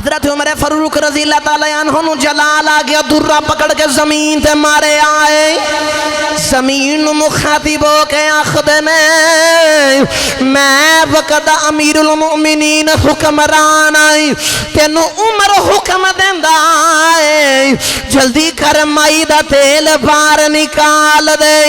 حضرت عمر فاروق رضی اللہ تعالیٰ عنہ جلال آ گیا، درہ پکڑ کے زمین تے مارے آئے، زمین مخاطب ہو کے آخدے میں وقت امیر المؤمنین حکمران آئی، تینو عمر حکم دیندہ آئے، جلدی کر مائی دا تیل بار نکال دے،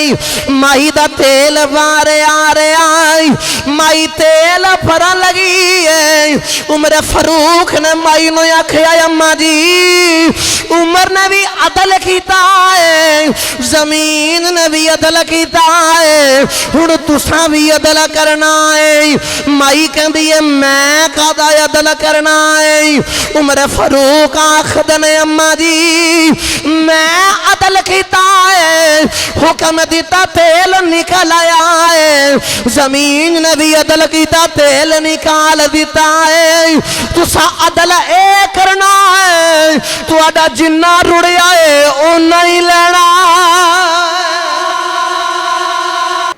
مائی دا تیل بارے آرے آئی، مائی تیل پرا لگی ہے۔ عمر فاروق نے مائی نو آکھیا اماں جی عمر نے بھی عدل کیتا ہے، زمین نے بھی عدل کیتا ہے، ہن تساں بھی عدل کرنا ہے۔ مائی کہندی ہے میں کدا عدل کرنا ہے؟ عمر فاروق آکھدے نے اماں جی میں عدل کیتا ہے، حکم دیتا تیل نکل آیا ہے، زمین نے بھی عدل کیتا تیل نکال دیتا ہے، تسا عدل اے کرنا ہے تو آڈا جنہ رڑیا ہے او نہیں لینا۔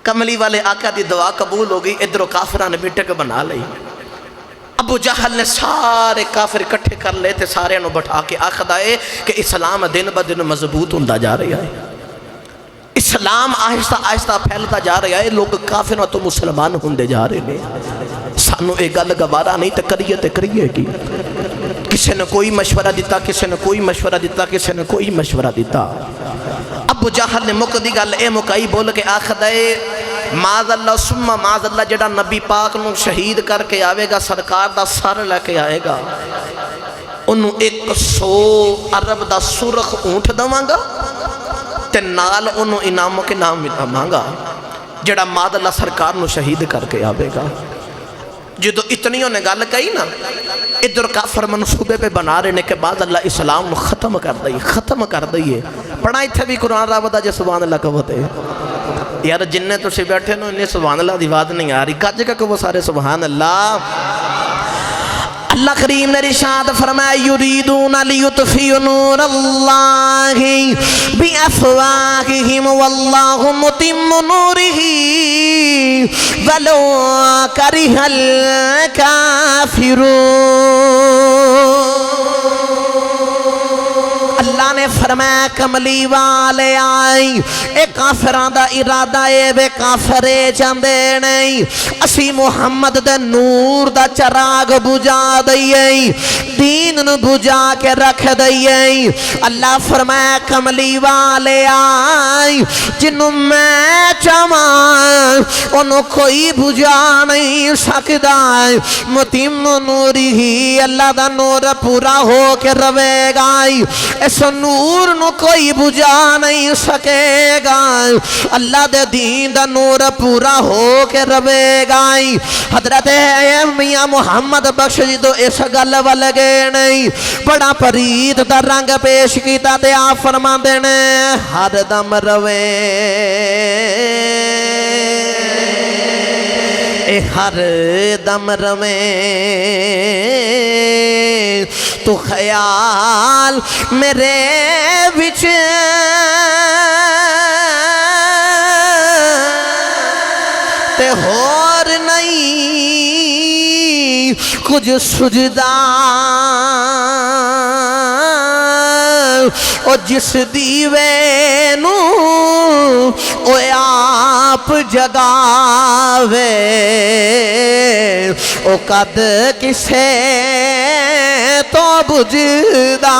کملی والے آقا دی دعا قبول ہو گئی، ادھر کافران نے میٹک بنا لئی۔ ابو جہل نے سارے کافر اکٹھے کر لے تے سارے انہوں بٹھا کے آخدہ ہے کہ اسلام دن با دن مضبوط ہوندہ جا رہا ہے، اسلام آہستہ آہستہ پھیلتا جا رہا ہے، لوگ کافروں تو مسلمان ہوندے جا رہے ہیں۔ سانو ایک گل گوارا نہیں تے کریے کی، کسی نے کوئی مشورہ دیتا، کسی نے کوئی مشورہ دیتا، کسی نے کوئی مشورہ دیتا۔ ابو جہل نے مقدی گل اے مکائی بول کے آخدہ ہے معاذ اللہ ثم معاذ اللہ جڑا نبی پاک نو شہید کر کے آوے گا، سرکار دا سر لے کے آئے گا، انہوں 100 عرب دا سرخ اونٹ دواں گا تے نال انہوں انعاموں کے نام ملاماں گا، جڑا معاذ اللہ سرکار نو شہید کر کے آوے گا۔ جدو اتنیوں نے گل کہی نا، ادھر کافر منصوبے پہ بنا رہے نے کہ بعد اللہ اسلام ختم کر دئیے۔ پڑھا اتھے بھی قرآن را بدا جے سبحان اللہ کہتے یار جنہیں تو سے بیٹھے نو انہیں سبحان اللہ دی بات نہیں آ رہی، کج کا کہ وہ سارے سبحان اللہ۔ اللہ کریم نے ارشاد فرمایا یریدون لیطفئوا نور اللہ بافواہہم واللہ متم نورہ ولو کرہ الکافرون۔ اللہ نے فرمایا کملی والے آئی اے کافران دا ارادہ اے بے کافرے جاندے نہیں، اسی محمد دے نور دا چراغ بجا دئیے، دین نو بجا کے رکھ دئیے۔ اللہ فرمایا کملی والے آئی جنہوں میں چاہاں انہوں کوئی بجا نہیں سکتا، متم نوری ہی اللہ دا نور پورا ہو کے روے گا، اس نور نو کوئی بجا نہیں سکے گا، اللہ دے دین دا نور پورا ہو کے روے گا۔ حضرت میاں محمد بخش جی تو اس گل والگے نہیں، بڑا پرید دا رنگ پیش کیتا تے آپ فرما دینے ہر دم روے اے ہر دم روے تو خیال میرے بچ تے ہور نہیں کچھ سجدہ، او جس دیوے نو او آپ جگاوے، او قد کسے تو بجدا۔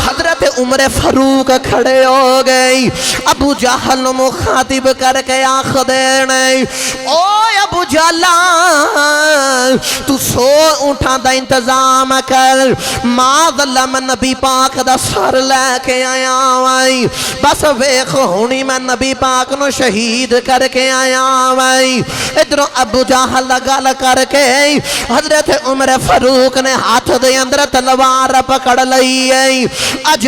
حضرت عمر فاروق کھڑے ہو گئی، ابو جہل مخاطب کر کے آخدے نہیں او ابو جہل تو سو اٹھا دا انتظام کر، معاذ اللہ میں نبی پاک دا سر لے کے آیا وائی، بس ویخ ہونی میں نبی پاک نو شہید کر کے آیا وائی۔ ادھر ابو جہل گل کر کے حضرت عمر فاروق نے ہاتھ دے اندر تلوار پکڑ لئی، اج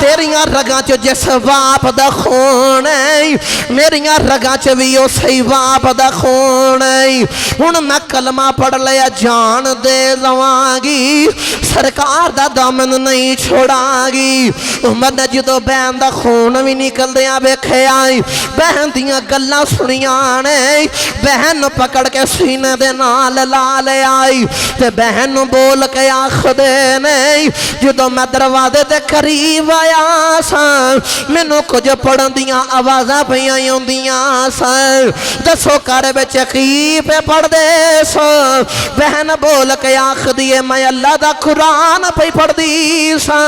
تیریاں رگاں چ جس باپ دا خون ہے میریاں رگاں چ بھی اسی باپ دا خون ہے ہن میں کلمہ پڑھ لیا جان دے لواں سرکار دا دامن نہیں چھوڑاں گی عمر نے جدو بہن دا خون بھی نکل دیا ویکھے آئی بہن دیاں گلاں سنیاں نے بہن پکڑ کے سینے دے نال لا لے آئی تے بہن بول کے آخ دے نہیں جدو میں دروازے دے قریب آیا سا مینوں کچھ پڑھن دیاں آوازاں پیاں ہوندیاں سا دسو کر وچ کی پہ پڑھ دے سو بہن بول کے آخ دیے میں اللہ دا قرآن پہ پڑھ دی سا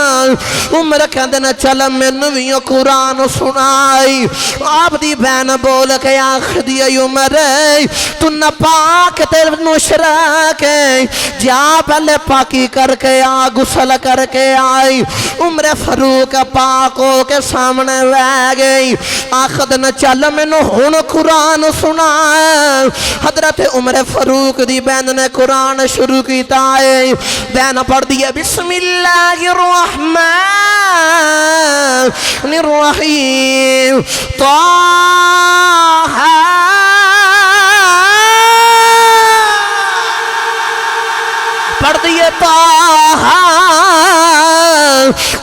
عمر کہندے نہ چل مینوں وی قرآن سنائی آپ دی بہن بول کے آخ دیے عمر تو نہ پاک تے نشرک جا پہلے پاکی کر کے آ غسل کر کے آئی عمر فاروق پاک ہو کے سامنے بہ گئی آخد نہ چل مینوں ہن قرآن سنا حضرت عمر فاروق دی بہن نے قرآن شروع کیتا ہے بہن پڑھ دی بسم اللہ الرحمن الرحیم طه پڑھ دیئے طه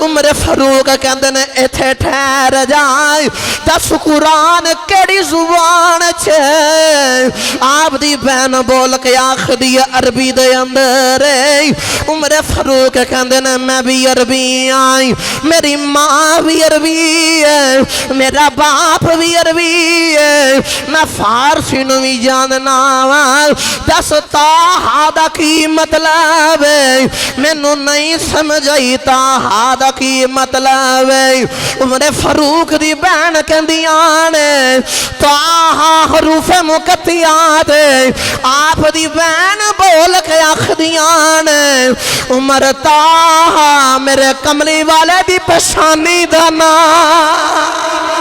عمر فاروق کہندے نے ایتھے ٹھہر جائے دس قرآن کیڑی زبان چھے آپ دی بہن بول کے آخ دی عربی دے اندر عمر فاروق کہندے نے میں بھی عربی آئی میری ماں بھی عربی ہے میرا باپ بھی عربی ہے میں فارسی نو بھی جاننا دس طه دا کی مطلب ہے مینوں نہیں سمجھائی طه دا کی مطلب ہے عمر فاروق دی بہن کہندیاں نے طه حروف مقطعات آپ دی بہن بول کے آخدیاں نے عمر طه میرے کملی والے دی پشانی دا نام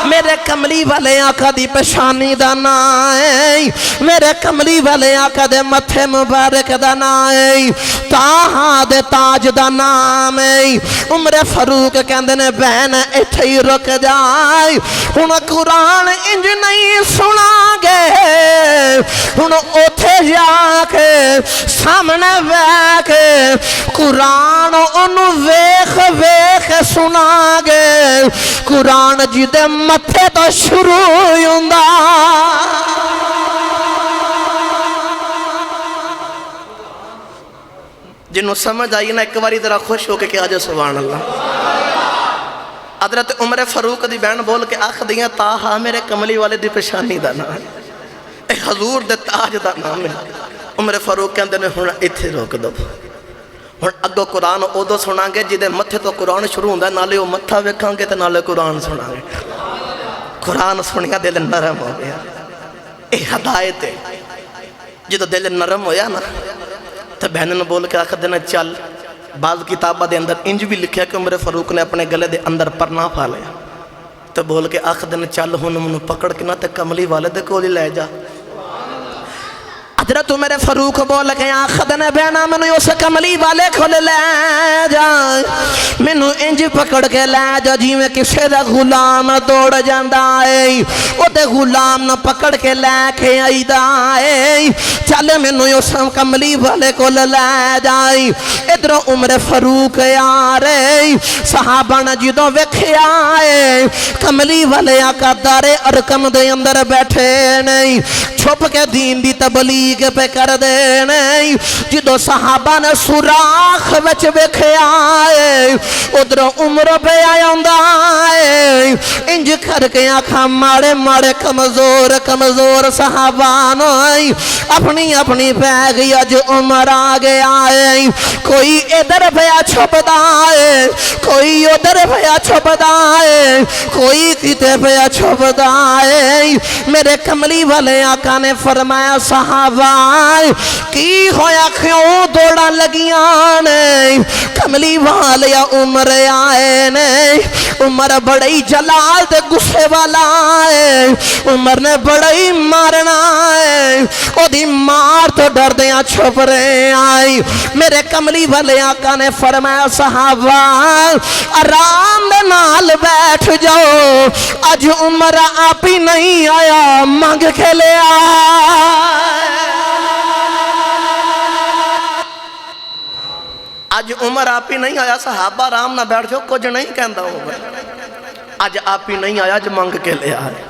میرے کملی والے آقا دی پشانی دا نام ہے میرے کملی والے آقا دے متھے مبارک دا نام ہے طه دے تاج دا نام ہے عمر فاروق کہندے نے بہن ایتھے ہی رک جائے ہن قرآن انج نہیں سنا گے ہن اوتھے جا کے سامنے بیٹھ کے قرآن اونوں ویکھ ویکھ سنا گے قرآن جی دے متھے تو شروع ہوندا جنہوں سمجھ آئی نا ایک باری ذرا خوش ہو کے کہا جو سبحان اللہ حضرت عمر فاروق دی بہن بول کے آخ دیاں طه میرے کملی والے دی پشانی دا نام اے حضور دے تاج دا نام ہے عمر فاروق کہندے نے ہن ایتھے روک دو ہن اگوں قرآن اودو سنا گے جدے متھے تو قرآن شروع ہوندا نالے او متھا ویکھاں گے تے نالے قرآن سنا گے قرآن سنیا دل نرم ہو گیا اے ہدایت ہے جدو دل نرم ہویا نا تو بہن نے بول کے آخر دینا چل بعض کتابہ دے اندر انج بھی لکھیا کہ عمر فاروق نے اپنے گلے دے اندر پرنا پھا لیا تو بول کے آخر دینا چل ہن منو پکڑ کے نا تے کملی والے دے کولی لے جا حضرت عمر فاروق بول کے آخر دینا بہنا منو اس کملی والے کھول لے جا منو انج پکڑ کے لے جا جی میں کسے دا غلام دوڑ جاندہ آئے او دے غلام نہ پکڑ کے لے کے آئی دا آئے چل منو اس کملی والے کو لے جائی ادھر عمر فاروق آرے صحابہ نہ جدوں ویکھے آئے کملی والے آقا دار ارکم دے اندر بیٹھے نہیں چھپ کے دین دی تبلیغ پہ کر دے نہیں جدو صحابہ نے سوراخ وچ ویکھے آئے ادھر عمر پہ آیا آئے انج کر کے آنکھاں ماڑے ماڑے کمزور کمزور صحابان آئی اپنی اپنی پہ گیا جو عمر آگے آئے کوئی ادھر پہ چھپتا ہے کوئی ادھر پہ چھپتا ہے کوئی کتے پہ چھپتا ہے میرے کملی والے آقا نے فرمایا صحابہ صحابہ کی ہویا کیوں دوڑا لگیاں نے کملی والے عمر آئے نے عمر بڑی جلال دے غصے والا ہے عمر نے بڑی مارنا ہے او دی مار تو ڈر دیاں چھپ رہے آئی میرے کملی والے آقا نے فرمایا صحابہ آرام دے نال بیٹھ جاؤ اج عمر آپ ہی نہیں آیا مانگ کے لے آج عمر آپ ہی نہیں آیا صحابہ آرام نہ بیٹھ جاؤ کچھ نہیں کہندا ہوگا آج آپ ہی نہیں آیا آج مانگ کے لے آئے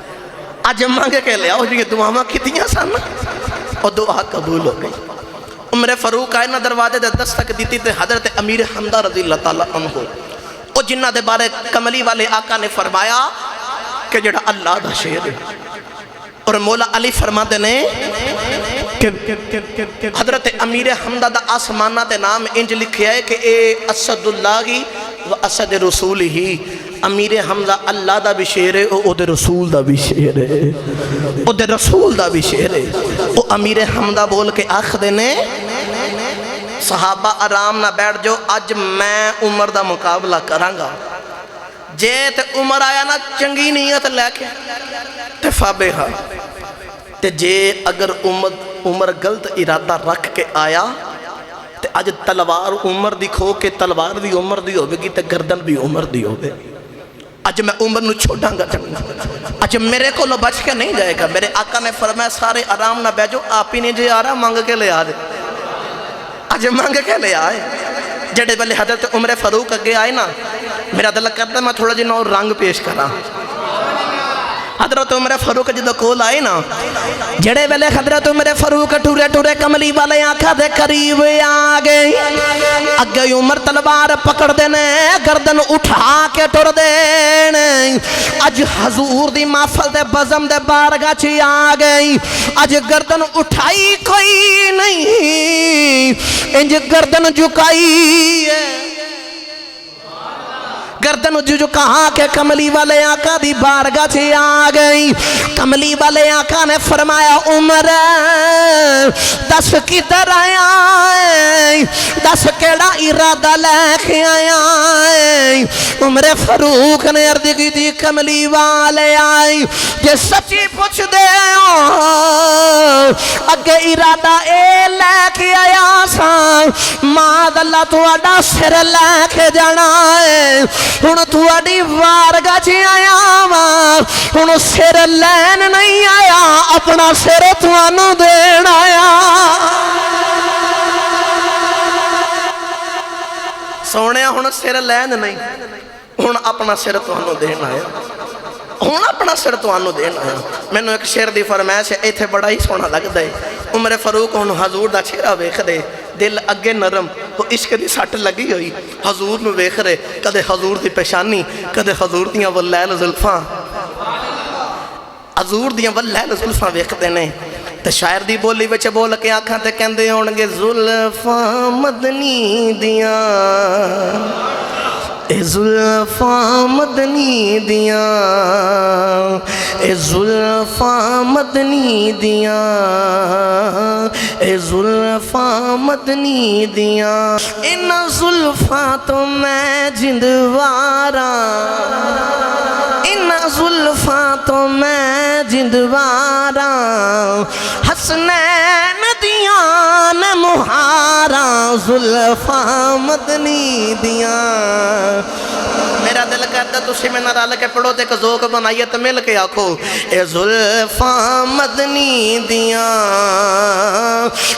آج مانگ کے لے آؤ یہ دعاواں کتنیاں سن اور دعا قبول ہو گئی عمر فاروق آئے نہ دروازے دے دستک دیتی تے حضرت امیر حمزہ رضی اللہ تعالیٰ عنہ او جنہ دے بارے کملی والے آقا نے فرمایا کہ جڑا اللہ دا شیر ہے اور مولا علی فرما دینے کہ حضرت امیر حمزہ دا آسمانہ دے نام انج لکھیا ہے کہ اے اسد اللہ و اسد رسول ہی امیر حمزہ اللہ دا بھی شیر ہے او دے رسول دا بھی شیر ہے او دے رسول دا بھی شیر ہے او امیر حمزہ بول کے آخ دینے صحابہ آرام نہ بیٹھ جو اج میں عمر دا مقابلہ کرانگا جے تے عمر آیا نا چنگی نیت لے کے تے فابہا تے جے اگر عمر غلط ارادہ رکھ کے آیا تے اج تلوار عمر دی کھو کے تلوار دی عمر دی ہوئے گی تے گردن بھی عمر دی ہوئے اج میں عمر نو چھوڑاں گا چنگا اج میرے کو لو بچ کے نہیں جائے گا میرے آقا نے فرمایا سارے آرام نہ بیجو آپ ہی نہیں جے آ رہا مانگ کے لے آ دے اج مانگ کے لے آئے جڑے بلے حضرت عمر فاروق اگے آئے نا میرا دل کرتا ہے میں تھوڑا جنہوں رنگ پیش کرا حضرت عمر فاروق جدو کول آئے نا جڑے ویلے حضرت عمر فاروق ٹورے ٹورے کملی والے آنکھا دے قریب آگے اگے عمر تلوار پکڑ دینے گردن اٹھا کے ٹر دینے اج حضور دی محفل دے بزم دے بارگاہ چی آگئی اج گردن اٹھائی کوئی نہیں انج گردن جھکائی گردن جو کہا کہ کملی والے آقا دی بارگاہ سے آگئی کملی والے آقا نے فرمایا عمر دس کدھر آیا دس کیڑا ارادہ لے کے آیا عمر فاروق نے عرض کی دی کملی والے آئی جے سچی پوچھ دے اگے ارادہ اے لے کے آیا سا ماد اللہ تو اڈا سر لے کے جانا ہے ہن تھوڑی وارگاہ چی آیا ماں ہن سر لین نہیں آیا اپنا سر توانو دین آیا سونے ہن سر لین نہیں ہن اپنا سر توانو دین آیا ہن اپنا سر توانو دین آیا میں نے ایک شیر دی فرمائش ہے ایتھے بڑا ہی سونا لگ دے عمر فاروق ہن حضور دا چہرہ ویکھ دے دل اگے نرم وہ عشق دی سٹ لگی ہوئی حضور نو ویکھ رہے کدے حضور دی پیشانی کدے حضور دیاں واللیل زلفاں حضور دیاں واللیل زلفاں ویکھ دینے تے شاعر دی بولی وچ بول کے آنکھاں تے کہندے ہونگے زلفاں مدنی دیاں اے زلفاں مدنی دیاں اے زلفاں مدنی دیاں اے زلفاں مدنی دیاں ان زلفاں تو میں جندوارا ان زلفاں تو میں جندوارا حسنین دیاں مہارا زلفاں مدنی دیاں میرا دل کہتا تسی میں نہ رال کے پڑھو تے کہ ذوق بنائیے تو مل کے آکھو اے زلفاں مدنی دیاں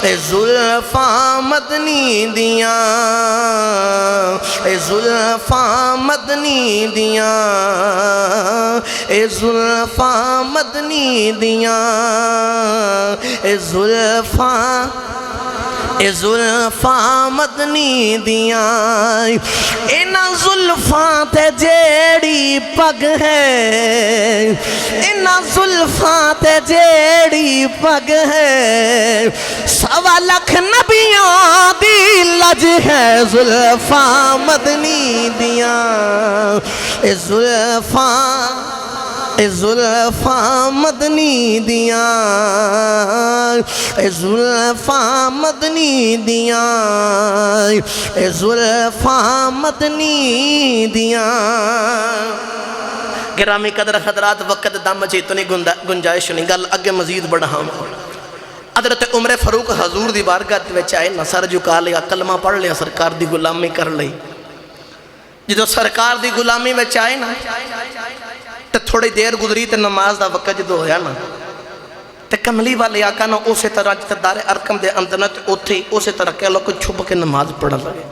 اے زلفاں مدنی دیاں اے زلفاں مدنی دیاں اے زلفاں مدنی دیاں اے زلفاں مدنی دیاں اینا زلفاں تے جیڑی پگ ہے اینا زلفاں تے جیڑی پگ ہے سوا لکھ نبیاں دی لج ہے زلفاں مدنی دیاں اے زلفاں مدنی دیاں اے زلفاں مدنی دیاں اے زلفاں مدنی دیاں گرامی قدر حضرات وقت دم چی تو نہیں گنجائش نہیں گل اگے مزید بڑھا حضرت عمر فاروق حضور دی بارگاہ وچ آئے نہ سر جھکا لیا کلمہ پڑھ لیا سرکار دی غلامی کر لئی جدو سرکار دی غلامی وچ آئے نا تے تھوڑی دیر گزری تے نماز دا وقت جدو ہویا نا تے کملی والے آقا نا اسی طرح جتے دار ارکم دے اندر نا تے اتھی اسی طرح کہہ لو کوئی چھپ کے نماز پڑھا لگے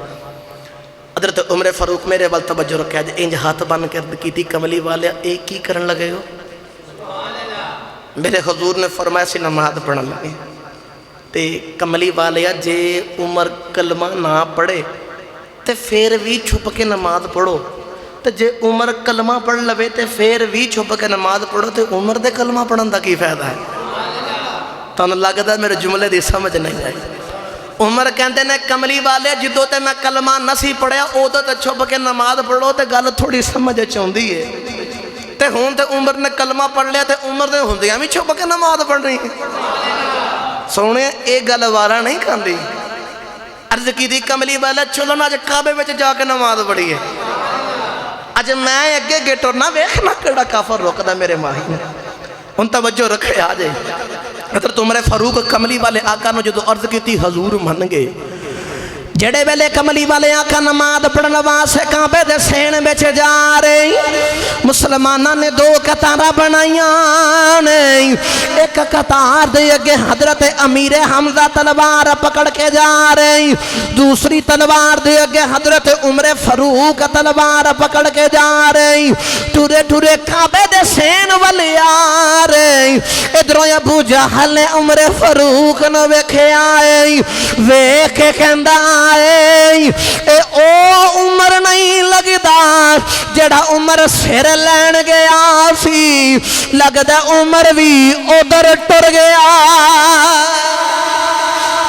حضرت عمر فاروق میرے وال توجہ رکھا ہے انج ہاتھ بن کر کی تھی کملی والے ایک کی کرن لگے ہو میرے حضور نے فرمایا سی نماز پڑھن لگے تے کملی والے جے عمر کلمہ نہ پڑھے تے پھر بھی چھپ کے نماز پڑھو تے جے عمر کلمہ پڑھ لوے تے پھر بھی چھپ کے نماز پڑھو تے عمر دے کلمہ پڑھن دا کی فائدہ ہے تو لگتا ہے میرے جملے دی سمجھ نہیں آئی عمر کہندے نے کملی والے جدو تے میں کلمہ نسی پڑھیا او تو تے چھپ کے نماز پڑھو تے گل تھوڑی سمجھ چاہندی ہے تے ہون تے عمر نے کلمہ پڑھ لیا تے عمر دے ہوندیاں بھی چھپ کے نماز پڑھ رہی سونے ایک گل وارا نہیں کھاندی عرض کی دی کملی والے چلو نا اج کعبے وچ جا کے نماز پڑھی ہے اج میں اگے گیٹو نہ ویکھنا کیڑا کافر روکدا میرے ماہی نے ان توجہ رکھے آ جائے حضرت عمر فاروق کملی والے آقا نے جدو عرض کی تھی حضور من گئے جڑے ویلے کملی والے آقا نماز پڑھن واسطے کعبے دے سین وچ جا رہے مسلماناں نے دو قطاراں بنائیاں نے ایک قطار دے اگے حضرت امیر حمزہ تلوار پکڑ کے جا رہے دوسری تلوار دے اگے حضرت عمر فاروق تلوار پکڑ کے جا رہے ٹورے ٹورے کعبے دے سین والے آ رہے ادھروں ابو جہل نے عمر فاروق نو ویکھیا اے ویکھ کے کہندا اے او عمر نہیں لگدا جڑا عمر سر لین گیا سی لگدا عمر بھی ادھر ٹر گیا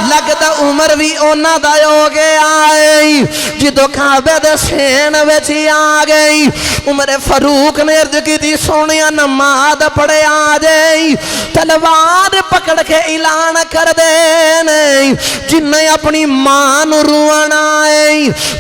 لگدا عمر بھی اونا دا ہو گیا اے جدو کعبے دے سین وچ آ گئی عمر فاروق نے عرض کی تھی سونیا نماز پڑھے آ جائی تلوار پکڑ کے اعلان کر دے جن نے اپنی ماں نو روانا ہے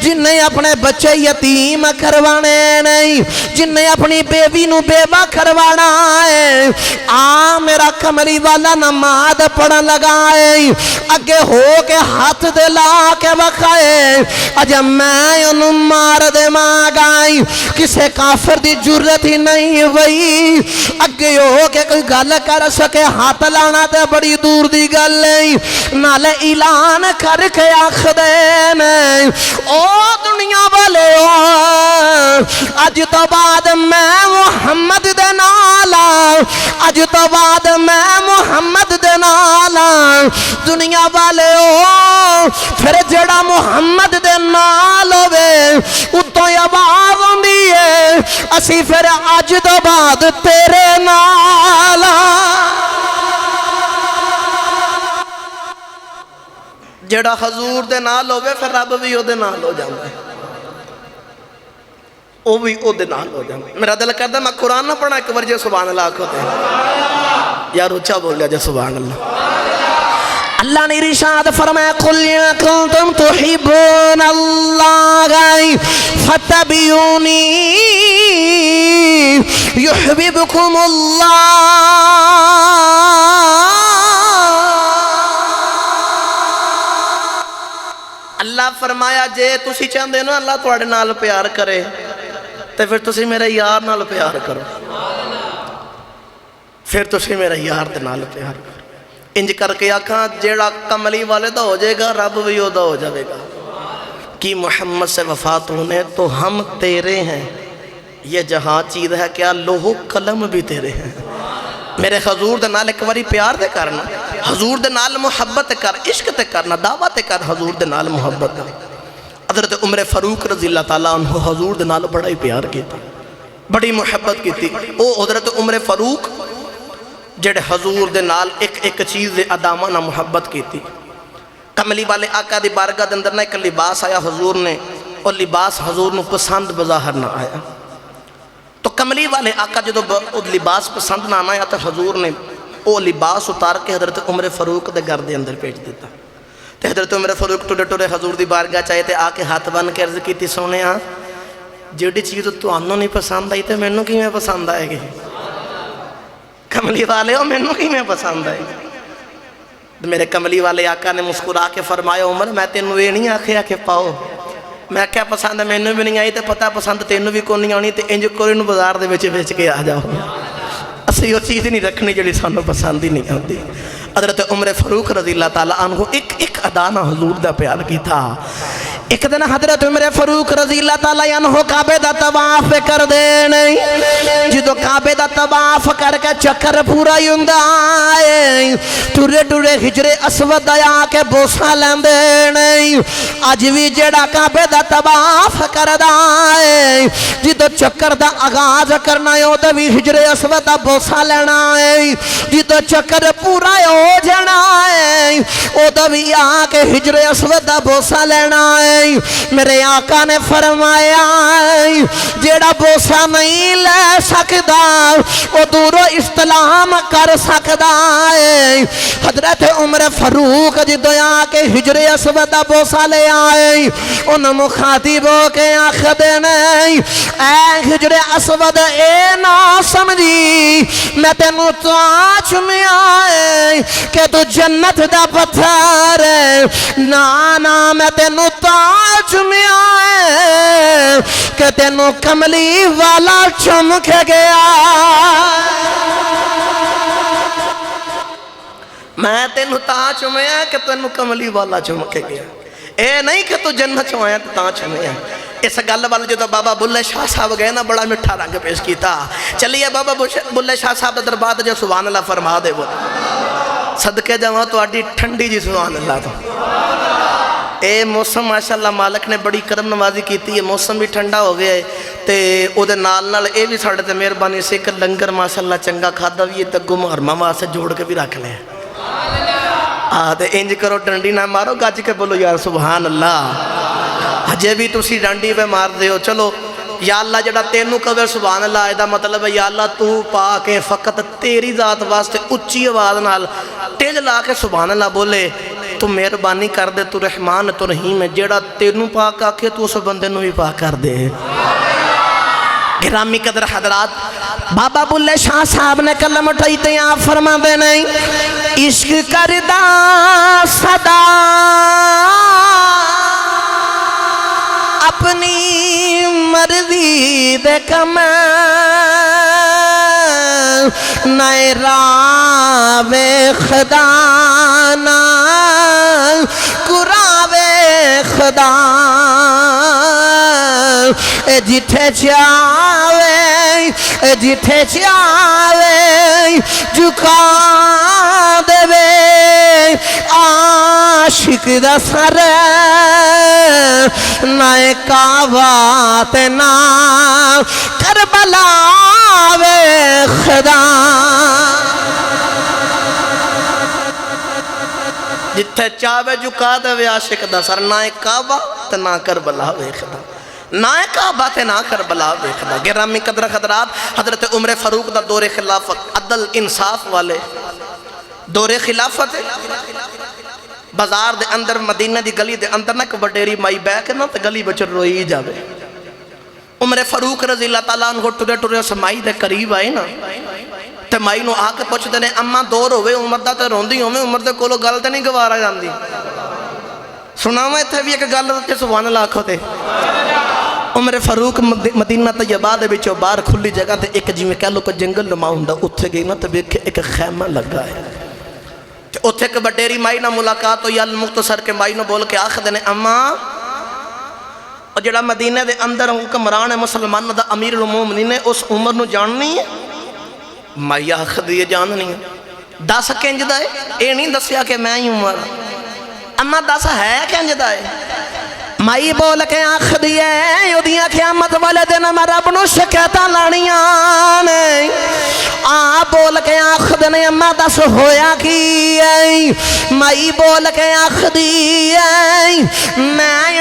جن نے اپنے بچے یتیم کروانے نہیں جن نے اپنی بیوی نو بیوہ کروانا ہے آ میرا کملی والا نماز پڑھن لگا ہے اگے ہو کے ہاتھ دے لا کے بکھائے اجا میں انہوں مار دے مانگائی کسے کافر دی جرت ہی نہیں ہوئی اگے ہو کے کوئی گل کر سکے ہاتھ لانا تے بڑی دور دی گل نہیں نالے اعلان کر کے آخ دے او دنیا والے اج تو بعد میں محمد دے نالا اج تو بعد میں محمد دے نالا دنیا والے پھر جڑا محمد دے نال ہوئے اتوں آواز ہوندی ہے اسی پھر اج تو بعد تیرے نال جڑا حضور دے نال ہوئے پھر رب بھی او دے نال ہو جاؤں گا او بھی او دے نال ہو جاؤں گا میرا دل کرتا میں قرآن نہ پڑھا ایک ورجے سبحان اللہ کھوتے ہیں یار اچھا بول لیا جا سبحان اللہ اللہ نے ارشاد فرمایا قل یا کنتم تحبون اللہ فتبعونی یحببکم اللہ اللہ فرمایا جے تسی چاہندے نا اللہ تواڈے نال پیار کرے تے پھر تسی میرے یار نال پیار کرو پھر تسی میرے یار دے نال پیار کرو انج کر کے آکھاں جیڑا کملی والے دا ہو جائے گا رب بھی ہو دا ہو جائے گا کہ محمد سے وفات ہونے تو ہم تیرے ہیں یہ جہاں چیز ہے کیا لوہ قلم بھی تیرے ہیں میرے حضور دے نال ایک باری پیار دے کرنا حضور دے نال محبت کر عشق تے کرنا دعوت کر حضور دے نال محبت حضرت عمر فاروق رضی اللہ تعالیٰ عنہ حضور دے نال بڑا ہی پیار کیتا بڑی محبت کیتی او حضرت عمر فاروق جڑے حضور دے نال ایک چیز دے ادامانہ محبت کیتی کملی والے آقا دی بارگاہ دے اندر نہ ایک لباس آیا حضور نے اور لباس حضور نو پسند بظاہر نہ آیا تو کملی والے آقا جدو لباس پسند نہ آیا تو حضور نے وہ لباس اتار کے حضرت عمر فاروق دے گھر دے اندر بھیج دیتا تے حضرت عمر فاروق ٹرے ٹرے حضور دی بارگاہ چاہے تے آ کے ہاتھ بن کے عرض کیتی سونے جیڑی چیز تانوں نہیں پسند آئی تے مینوں کیویں پسند آئے گی کملی والے ہو مینوں کیویں پسند آئے گی میرے کملی والے آقا نے مسکرا کے فرمایا عمر میں تینوں یہ نہیں آکھیا کہ پاؤ میں کیا پسند ہے مینوں بھی نہیں آئی تے پتہ پسند تینوں بھی کون نہیں آنی تے انج کوئی نوں بازار دے وچ بیچ کے آ جاؤ اسی وہ چیز نہیں رکھنی جڑی سانوں پسند ہی نہیں آتی حضرت عمر فاروق رضی اللہ تعالیٰ عنہ ایک ادا نہ حضور دا پیار کی تھا ایک دن حضرت عمر فاروق رضی اللہ تعالیٰ عنہ کعبے دا طواف کر دے نہیں جدو کعبے دا طواف کر کے چکر پورا ہی ہوندا ہے ٹرے ٹرے حجر اسود آیا کے بوسا لیندے نہیں اج بھی جڑا کعبے دا طواف کردا ہے جدو چکر دا آغاز کرنا ہے او تے بھی حجر اسود دا بوسا لینا ہے جدو چکر پورا ہو جانا ہے او تے بھی آ کے حجر اسود دا بوسا لینا ہے میرے آقا نے فرمایا جیڑا بوسا نہیں لے سکدا وہ دورو استلام کر سکدا ہے حضرت عمر فاروق جدو آ کے حجر اسود دا بوسا لے آئے ان مخاطب ہو کے آخدے نہیں اے حجر اسود اے نہ سمجھی میں تینوں تو چومے آئے کہ تو جنت دا پتھر ہے نا میں تینوں تو چومے آئے کہ تینوں کملی والا چمک گیا میں تینوں تا چومے آئے کہ تینوں کملی والا چمک گیا اے نہیں کہ تو جنت چومے تو تا چومے آئے اس گل والا جو بابا بلے شاہ صاحب گئے نا بڑا مٹھا رنگ پیش کیتا چلیے بابا بلے شاہ صاحب دربار جو سبحان اللہ فرما دے وہ صدقے جاواں تو آڈی ٹھنڈی جی سبحان اللہ تو اے موسم ماشاءاللہ مالک نے بڑی کرم نوازی کیتی ہے موسم بھی ٹھنڈا ہو گیا ہے تے او دے نال نال اے بھی ساڑھے تے مہربانی سے کہ لنگر ماشاءاللہ چنگا کھادا بھی ہے تے محرمہ واسطے جوڑ کے بھی رکھ لے تے انج کرو ڈنڈی نہ مارو گج کے بولو یار سبحان اللہ ہجے بھی تسی ڈنڈی پہ مار دے ہو چلو یا اللہ جڑا تینوں کہے سبحان اللہ ایدہ مطلب ہے یا اللہ تو پاک ہے فقط تیری ذات واسطے اچھی آواز نال تیج لا کے سبحان اللہ بولے تو مہربانی کر دے تو رحمان تو رحیم ہے جیڑا تینوں پاک آکے تو اس بندے نو بھی پاک کر دے گرامی قدر حضرات بابا بلے شاہ صاحب نے کلم اٹھائیتے ہیں آپ فرما دے نہیں عشق کردہ صدا اپنی مرضی دے کمیں نئے راوے خدا نا قراوے خدا جتھے چاوے جھکا دے وے عاشق دا سر نائے کعبہ تے نا کربلا وے خدا جتھے چاوے جھکا دے وے عاشق دا سر نائے کعبہ تے نا کربلا وے خدا نہ کعبہ تے نہ کربلا دیکھنا گرامی قدر حضرات حضرت عمر فاروق دا دور خلافت عدل انصاف والے دور خلافت بازار دے اندر مدینہ دی گلی دے اندر نہ کہ وڈیری مائی بیک نا تے گلی بچر روئی جاوے عمر فاروق رضی اللہ تعالیٰ عنہ ٹرے ٹرے اس مائی دے قریب آئے نا تے مائی نو آ کے پوچھ دے اما دور ہوئے عمر دا تے روندی ہوئے عمر دے کولو گل تے نہیں گوارا جاندی سناویں تھے بھی ایک گل تے سبحان اللہ آکھو تے عمر فاروق مدینہ طیبہ دے بچو باہر کھلی جگہ تے ایک جی میں کہہ لو کہ جنگل نما ہوندا اوتھے گئی نا تے ویکھے ایک خیمہ لگا ہے تے اوتھے ایک بڈیری مائی نہ ملاقات ہوئی المختصر کے مائی نہ بول کے آخ دینے اما اور جڑا مدینہ دے اندر حکمران ہے مسلمان دا امیر المومنین نے اس عمر نو جاننی ہے مائی آخ دیئے جاننی ہے دس کنج دا ہے اے نہیں دسیا کہ میں ہی عمر اما دس ہے کنج دا ہے مائی بول کے آخ دیئے یو دیاں قیامت والے دن میں رب نو شکایتاں لانیاں نے آپ بول کے آخ دینے اما دس ہویا کی مائی بول کے آخ دیئے میں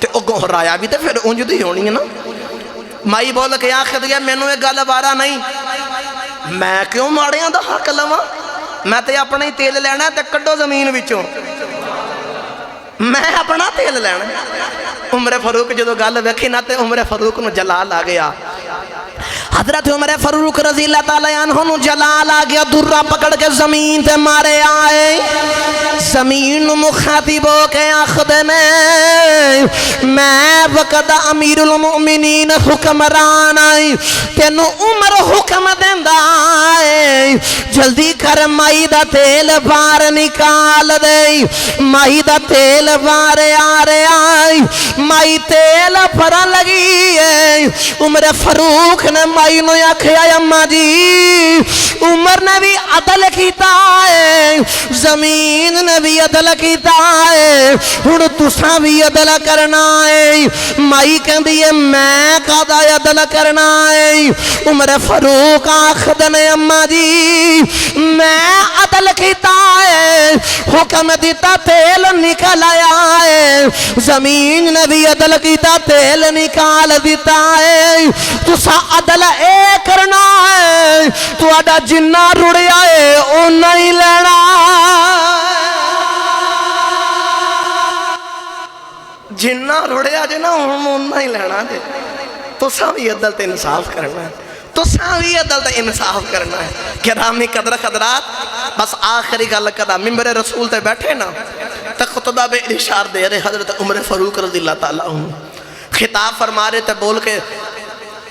تے اگوں ہرایا بھی تے پھر اونج دی ہونی ہے نا مائی بول کے آخر دیا مینوں یہ گل بارہ نہیں میں کیوں ماڑیاں دا حق لواں میں تے اپنا ہی تیل لینا تے کڈو زمین وچوں میں اپنا تیل لینا عمر فاروق جدو گل ویکھی نہ تے عمر فاروق نو جلال آ گیا حضرت عمر فاروق رضی اللہ تعالیٰ عنہ نو جلال آ گیا درہ پکڑ کے زمین تے مارے آئے زمین مخاطب ہو کے آخد میں وقت امیر المؤمنین حکمران آئی تینو عمر حکم دیندہ آئے جلدی کر مائی دا تیل بار نکال دے مائی دا تیل بار آرے آئی مائی تیل پرا لگی ہے عمر فاروق نے مائی نو آکھیا اماں جی عمر نے بھی عدل کیتا ہے زمین نے بھی عدل کیتا ہے ہن تساں بھی عدل کرنا ہے مائی کہندی ہے میں کدا عدل کرنا ہے عمر فاروق آکھدے نے اماں جی میں عدل کیتا ہے حکم دیتا تیل نکل آیا ہے زمین نے بھی عدل کیتا تیل نکال دیتا ہے تساں عدل اے کرنا ہے تو آڈا جنہ رڑیا ہے او نہیں لینا جنہ رڑیا جنہ او نہیں لینا دے تو ساوی عدل تے انصاف کرنا ہے تو ساوی عدل تے انصاف کرنا ہے گرامی قدر خدرات بس آخری گل کدا ممبر رسول تے بیٹھے نا تو خطبہ بے اشار دے رہے حضرت عمر فاروق رضی اللہ تعالیٰ عنہ خطاب فرما رہے تے بول کے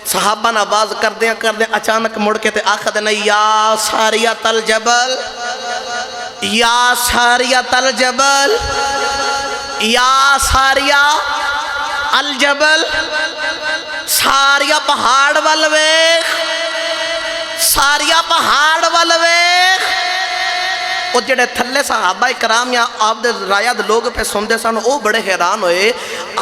صحابہ نے آواز کر دیں اچانک مڑ کے تے آخر دینا یا ساریت الجبل یا ساریت الجبل یا ساریا الجبل ساریا پہاڑ والویخ ساریا پہاڑ والویخ وہ جڑے تھلے صحابہ کرام یا آپ دے رایت لوگ پہ سندے سن وہ بڑے حیران ہوئے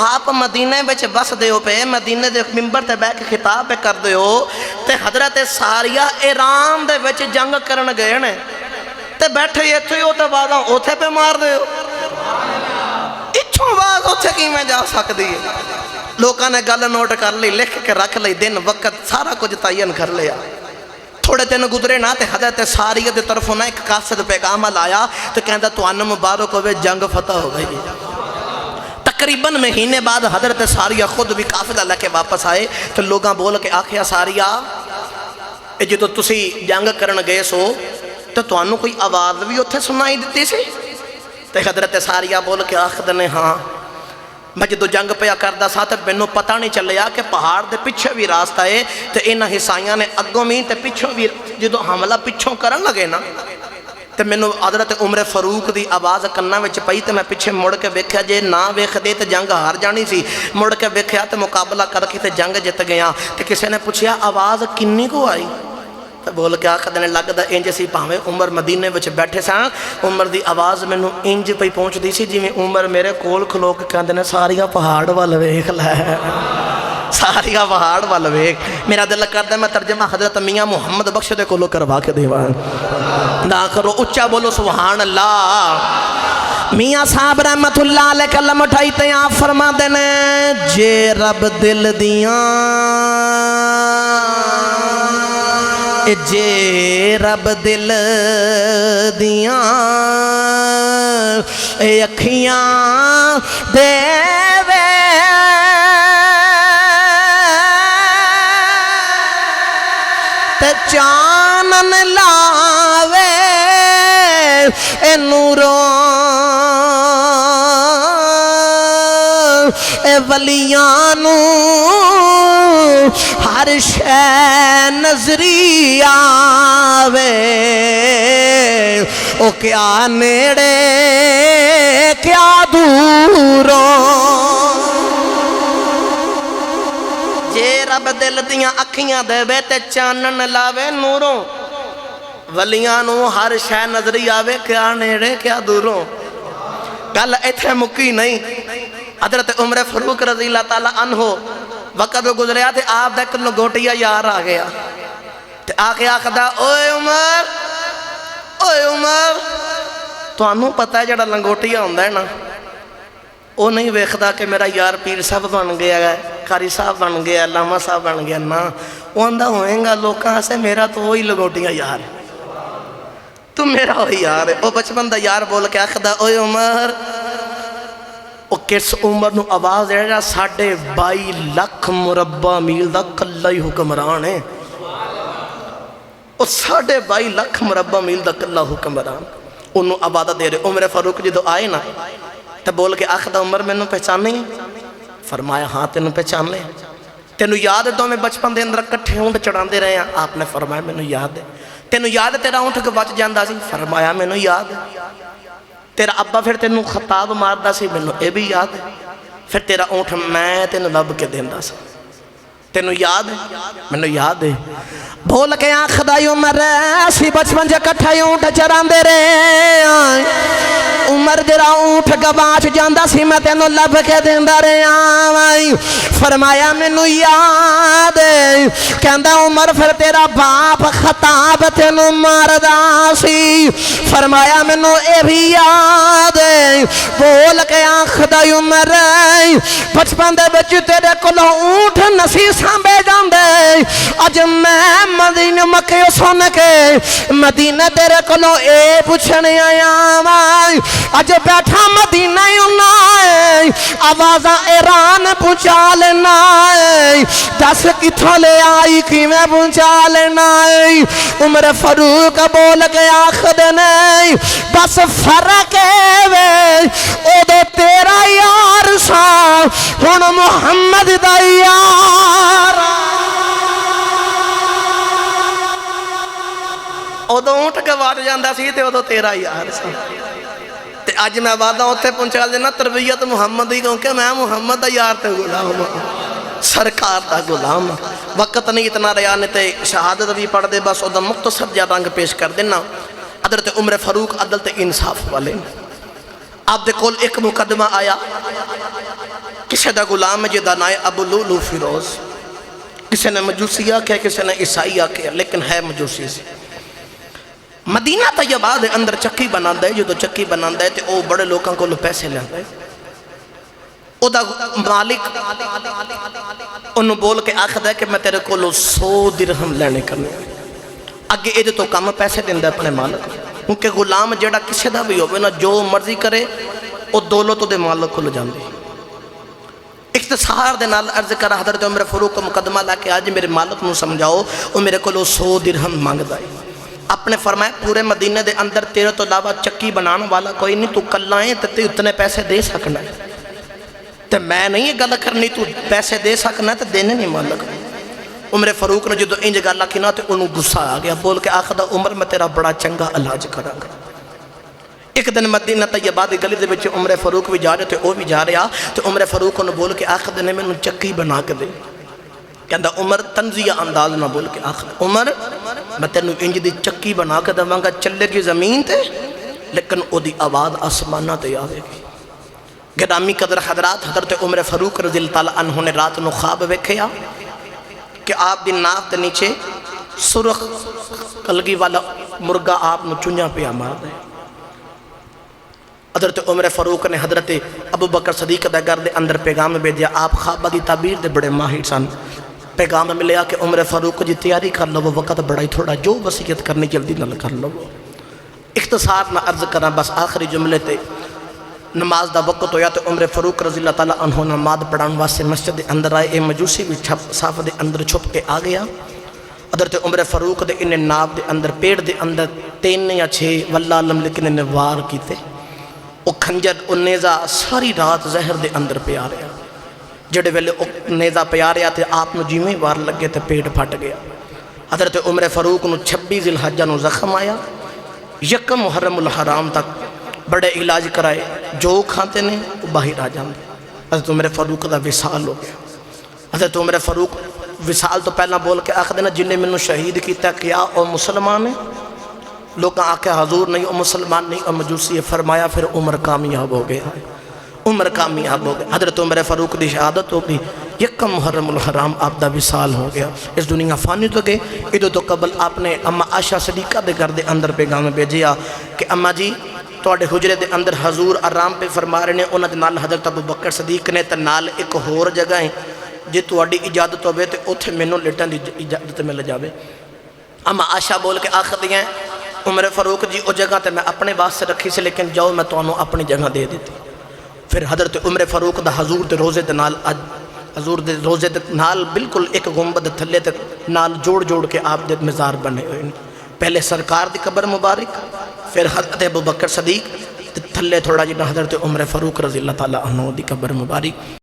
آپ مدینہ بچ بس دے ہو پہ مدینہ دے ممبر تے بیٹھ کے خطاب پہ کر دے ہو تے حضرت ساریہ ایران دے بچ جنگ کرن گئے نے تے بیٹھے یہ تھے ہو تے بازاں اوتھے پہ مار دے ہو اچھوں باز اوتھے کی میں جا سکتی ہے لوکاں نے گل نوٹ کر لی لکھ کے رکھ لی دن وقت سارا کچھ تعین کر لیا تھوڑے دن گزرے نا تے حضرت ساریہ دے طرفوں نا ایک قاصد پیغام لایا تو کہندہ تو ان مبارک ہوئے جنگ فتح ہو گئی تقریباً مہینے بعد حضرت ساریہ خود بھی قافلہ لے کے واپس آئے تو لوگاں بول کے آکھیا ساریہ اے جدو تسی جنگ کرن گئے سو تو انہوں کوئی آواز بھی اتھے سنائی دیتی سی تو حضرت ساریہ بول کے آخر نے ہاں میں جدو جنگ پہ کردہ سا تے مینوں پتہ نہیں چلیا کہ پہاڑ دے پچھے بھی راستہ ہے تے انہاں حسائیاں نے اگوں بھی تے پچھوں بھی جدو حملہ پچھوں کرن لگے نا تے مینوں حضرت عمر فاروق دی آواز کناں وچ پئی تے میں پیچھے مڑ کے ویکھیا جے نہ ویکھ دے تے جنگ ہار جانی سی مڑ کے ویکھیا تے مقابلہ کر کے تے جنگ جت گیا تے کسے نے پوچھیا آواز کنی کو آئی تو بول کے آخر دینے لگ دا انج سی پاہمیں عمر مدینے وچ بیٹھے سان عمر دی آواز میں انج پہ پہنچ دی سی جی میں عمر میرے کول کھلو کے کہندے نے ساریاں پہاڑ والا ویکھ لے ساریاں پہاڑ والا ویکھ میرا دل کردا میں ترجمہ حضرت میاں محمد بخش دے کولو کروا کے دیوان نہ کرو اچھا بولو سبحان اللہ میاں صاحب رحمت اللہ علیہ کلم اٹھائی تے آپ فرما دینے جے رب دل دیاں جے رب دل دیاں اکھیاں دے وے تے چانن لاوے اے نوروں اے ولیانو ہر شے نظری آوے او کیا نیڑے کیا دوروں جے رب دل دیاں اکھیاں دے وے تے چانن لاوے نوروں ولیانو ہر شے نظری آوے کیا نیڑے کیا دوروں گل ایتھے مکی نہیں حضرت عمر فاروق رضی اللہ تعالیٰ عنہ وقت گزریا تھے آپ دیکھ لنگوٹیا یار آ گیا تے آکے آکھدا اوے عمر تو انہوں پتہ ہے جڑا لنگوٹیا ہوندہ ہے نا وہ نہیں ویکھدا کہ میرا یار پیر صاحب بن گیا ہے، قاری صاحب بن گیا، علامہ صاحب بن گیا، نا وہ آندا ہوئے گا لوکاں سے میرا تو وہی لگوٹیاں یار ہے، تو میرا وہی یار ہے۔ وہ بچپن دا یار بول کے آکھدا اوے عمر، وہ کس عمر نو آواز دے رہا 22.5 لاکھ مربع میل دا کلہ ہی حکمران ہے، وہ 22.5 لاکھ مربع میل دا کلہ حکمران، انہوں عبادت دے رہے۔ عمر فاروق جدو آئے نا تو بول کے آخدہ عمر میں نو پہچان نہیں؟ فرمایا ہاں تینوں پہچان لے، تینوں یاد ہے تو میں بچپن دے اندر کٹھے اونٹ چڑھان دے رہے ہیں؟ آپ نے فرمایا میں نو یاد ہے۔ تینوں یاد ہے تیرا اونٹ کے بچ جاندہ سی؟ فرمایا میں نو یاد ہے۔ تیرا ابا پھر تینوں خطاب ماردہ سی؟ میں نو اے بھی یاد ہے۔ پھر تیرا اونٹ میں تینوں لب کے دیندہ سی، تینوں یاد ہے؟ میں نو یاد ہے۔ بھول کے آخدہ عمر اسی بچپن جے کٹھے اونٹ چران دے رہے ہیں، عمر جرا اونٹ گواچ جاندہ سی میں تینوں لب کے دیندہ رہے ہیں۔ فرمایا میں نو یاد ہے۔ کہندہ عمر پھر تیرا باپ خطاب تینوں ماردہ سی؟ فرمایا میں نو اے بھی یاد ہے۔ بول کے آخدہ عمر بچپن دے بچ تیرے کلو اونٹ نسی سامبے جاندے، اج میں مدینہ مکہ سن کے مدینہ تیرے کلو اے پوچھنے آیا مائی، اج بیٹھا مدینہ یونا ہے آوازہ ایران پہنچا لینا ہے، دس کتھوں لے آئی کی میں پہنچا لینا ہے۔ عمر فاروق بول کے آخد نہیں بس فرق ہے وے او دو تیرا یار سا ہن محمد دا یار، ادو اونٹ کے وار جاندہ سی تے ادو تیرا یار سی۔ تے اج میں وعدہ ہوتے پہنچا دینا تربیت محمد ہی کیونکہ میں محمد دا یار تے غلام سرکار دا غلام۔ وقت نہیں اتنا ریانے تے شہادت بھی پڑھ دے، بس ادھا مختصر جا رنگ پیش کر دینا۔ حضرت عمر فاروق عدل تے انصاف والے، آپ دے کول ایک مقدمہ آیا، کسے دا غلام جدا نائے ابو لولو فیروز، کسے نے مجوسیہ کیا کسے نے عیسائیہ کیا، لیکن ہے مجوسی سے۔ مدینہ طیبہ دے اندر چکی بنا دے، جو چکی بنا دے تے او بڑے لوگوں کو پیسے لے دے، او دا مالک انہوں بول کے آخد ہے کہ میں تیرے کو 100 درہم لینے کرنے، اگے ایدے تو کم پیسے دیں دے اپنے مالک، کیونکہ غلام جیڑا کسے دا بھی ہوئے نا جو مرضی کرے او دولت دے مالک کو لے جان دے۔ اختصار دے نال عرض کر حضرت عمر فاروق کا مقدمہ لا کے آج میرے مالک نو سمجھاؤ، او میرے کو 100 درہم مانگ دائی۔ اپنے فرمایا پورے مدینہ دے اندر تیرے تو علاوہ چکی بنانا والا کوئی نہیں، تو کلائیں تے اتنے پیسے دے سکنا ہے، تے میں نہیں یہ گلہ کرنی، تو پیسے دے سکنا ہے تے دینے نہیں مالک۔ عمر فاروق نے جدو انج گلہ کی نا تے انہوں غصہ آ گیا، بول کے آخدہ عمر میں تیرا بڑا چنگا علاج کرا گا۔ ایک دن مدینہ طیبہ دی گلی دے وچ عمر فاروق بھی جا رہے تھے، وہ بھی جا رہا تو عمر فاروق نے بول کے آخدہ نے میں انہوں چکی بنا کے دے۔ کہندہ عمر تنزیہ انداز نہ بول کے آخدہ عمر میں تینوں انج دی چکی بنا کے دوں گا، چلے گی زمین تے لیکن او دی آواز آسمانہ تے آوے گی۔ گرامی قدر حضرات، حضرت عمر فاروق رضی اللہ عنہ نے رات نو خواب ویکھیا کہ آپ دی ناک دے نیچے سرخ کلگی والا مرغا آپ نو چنجا پہ مار دے۔ حضرت عمر فاروق نے حضرت ابو بکر صدیق دے گھر دے اندر پیغام بھیجیا، آپ خوابہ دی تعبیر دے بڑے ماہر سن۔ پیغام ملیا کہ عمر فاروق جی تیاری کر لو، وقت بڑا ہی تھوڑا، جو وصیت کرنی جلدی نہ کر لو۔ اختصار نہ عرض کرنا بس آخری جملے تے نماز دا وقت ہویا تو عمر فاروق رضی اللہ تعالیٰ عنہ نماز پڑھان واسطے مسجد دے اندر آئے، اے مجوسی بھی صاف دے اندر چھپ کے آ گیا۔ حضرت عمر فاروق دے انہیں ناب دے اندر پیڑ دے اندر 3 یا 6 واللہ علم لیکن انہیں وار کیتے، وہ کھنجر وہ نیزہ ساری رات زہر دے اندر پہ آ رہا، جڑے ویلے وہ نیزہ پہ آ رہا تھے آپ نو جیویں وار لگے تھے پیٹ پھٹ گیا۔ حضرت عمر فاروق نو 26 ذی الحجہ نو زخم آیا، یکم محرم الحرام تک بڑے علاج کرائے، جو کھاتے نے وہ باہر آ جاندے۔ حضرت عمر فاروق دا وصال ہو گیا۔ حضرت عمر فاروق وصال تو پہلا بول کے آخر دینا جنہیں میں نو شہید کیتا کیا او مسلمان ہے؟ لوگ آکے حضور نہیں او مسلمان نہیں او مجوسی ہے۔ فرمایا پھر عمر کامیاب ہو گیا، عمر کامیاب ہو گیا۔ حضرت عمر فاروق دی شہادت ہو گئی، یکم محرم الحرام آپ دا وصال ہو گیا، اس دنیا فانی تو گئے۔ ادھو تو قبل آپ نے اما عائشہ صدیقہ دے گھر دے اندر پیغام بھیجیا کہ اما جی تواڈے حجرے دے اندر حضور آرام پہ فرما رہے ہیں، انہاں دے نال حضرت ابو بکر صدیق نے تے نال ایک ہور جگہ ہے جے تواڈی اجازت ہوے تے اوتھے مینوں لیٹن دی اجازت مل جاوے۔ اما عائشہ بول کے آخدی ہیں عمر فاروق جی او جگہ تے میں اپنے واسطے رکھی سے، لیکن جاؤ میں تانوں اپنی جگہ دے دیتی۔ پھر حضرت عمر فاروق دا حضور دے روزے دے نال حضور دے روزے دے نال بالکل ایک گنبد تھلے تے نال جوڑ جوڑ کے آپ دے مزار بنے ہوئے ہیں۔ پہلے سرکار دی قبر مبارک، پھر حضرت ابو بکر صدیق تے تھلے تھوڑا جنہ حضرت عمر فاروق رضی اللہ تعالیٰ عنہ دی قبر مبارک۔